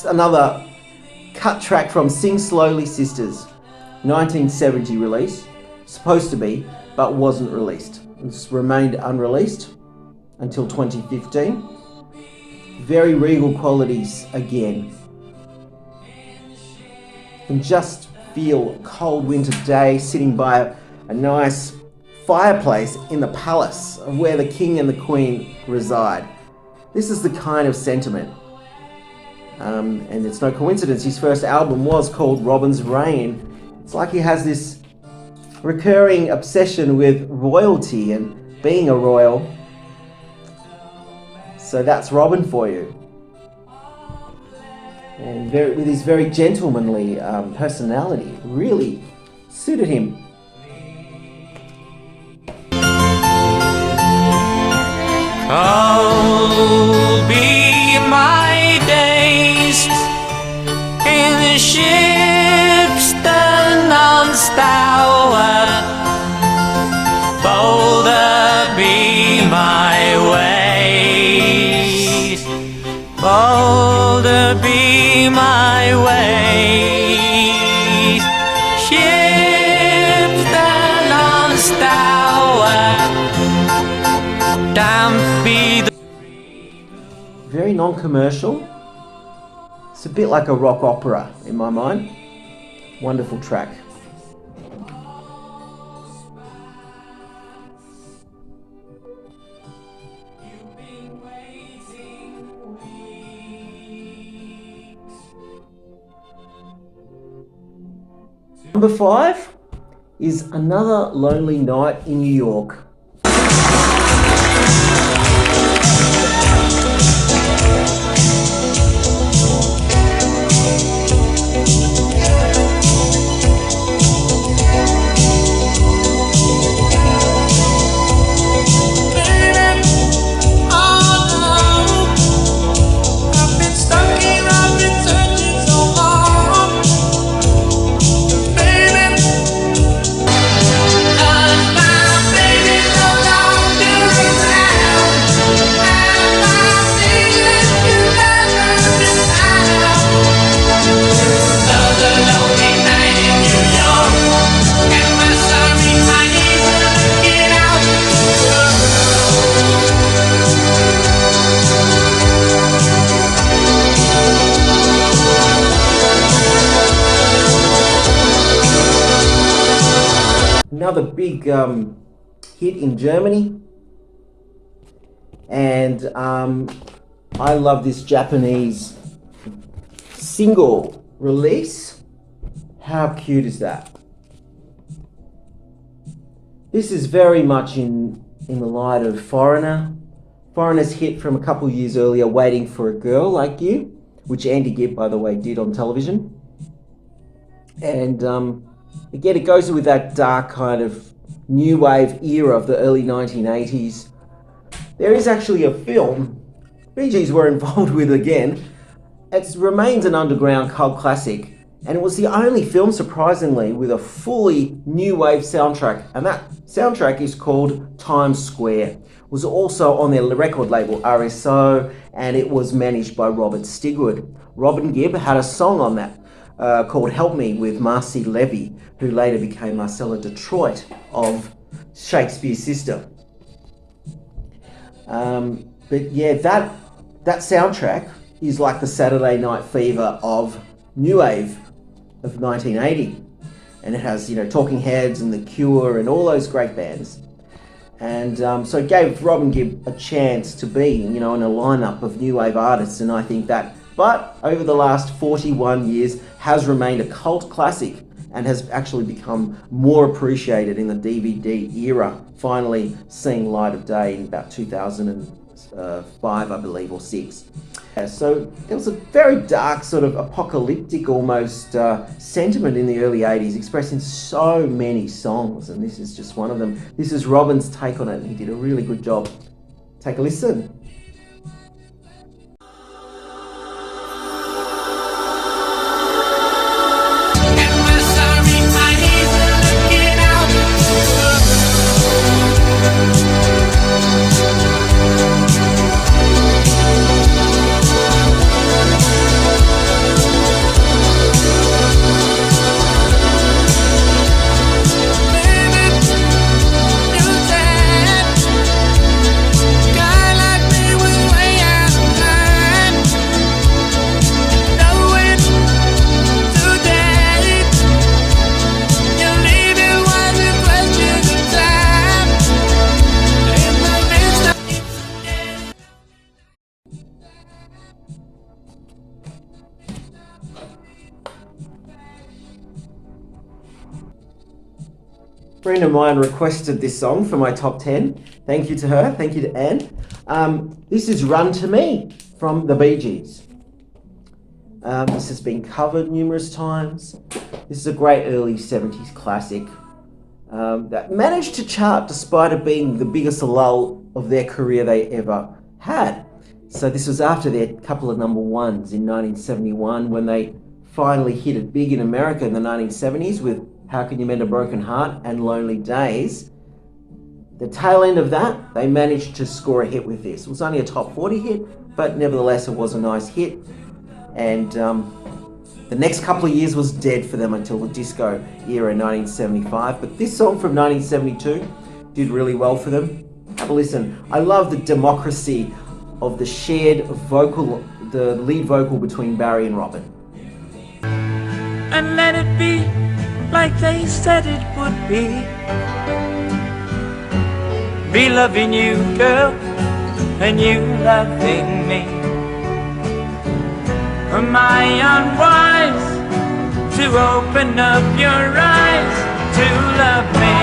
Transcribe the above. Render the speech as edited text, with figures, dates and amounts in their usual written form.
It's another cut track from Sing Slowly Sisters, 1970 release, supposed to be, but wasn't released. It's remained unreleased until 2015. Very regal qualities again. You can just feel a cold winter day sitting by a nice fireplace in the palace of where the king and the queen reside. This is the kind of sentiment. And it's no coincidence his first album was called Robin's Reign. It's like he has this recurring obsession with royalty and being a royal. So that's Robin for you. And with his very gentlemanly personality, really suited him. Cold be my days in the ship's stern unstalwart, bolder be my ways, bolder be my ways, ship's stern unstalwart, damp be the... Very non-commercial. It's a bit like a rock opera in my mind. Wonderful track. Number 5 is Another Lonely Night in New York. Another big hit in Germany, and I love this Japanese single release. How cute is that? This is very much in the light of Foreigner's hit from a couple years earlier, Waiting for a Girl Like You, which Andy Gibb, by the way, did on television. And again, it goes with that dark kind of new wave era of the early 1980s. There is actually a film Bee Gees were involved with again. It remains an underground cult classic, and it was the only film, surprisingly, with a fully new wave soundtrack, and that soundtrack is called Times Square. It was also on their record label RSO, and it was managed by Robert Stigwood. Robin Gibb had a song on that called Help Me with Marcy Levy, who later became Marcella Detroit of Shakespeare's sister. But yeah, that soundtrack is like the Saturday Night Fever of New Wave of 1980. And it has, Talking Heads and The Cure and all those great bands. And so it gave Robin Gibb a chance to be, in a lineup of new wave artists, and I think that, but over the last 41 years, has remained a cult classic and has actually become more appreciated in the DVD era, finally seeing light of day in about 2005, I believe, or 6. So there was a very dark, sort of apocalyptic almost sentiment in the early 80s, expressed in so many songs, and this is just one of them. This is Robin's take on it, and he did a really good job. Take a listen. friend of mine requested this song for my top 10. Thank you to her. Thank you to Anne. This is Run to Me from the Bee Gees. This has been covered numerous times. This is a great early 70s classic that managed to chart despite it being the biggest lull of their career they ever had. So this was after their couple of number ones in 1971 when they finally hit it big in America in the 1970s with How Can You Mend a Broken Heart and Lonely Days. The tail end of that, they managed to score a hit with this. It was only a top 40 hit, but nevertheless it was a nice hit. And the next couple of years was dead for them until the disco era in 1975. But this song from 1972 did really well for them. Have a listen. I love the democracy of the shared vocal, the lead vocal between Barry and Robin. And let it be like they said it would be. Be loving you, girl, and you loving me. Am I unwise to open up your eyes to love me?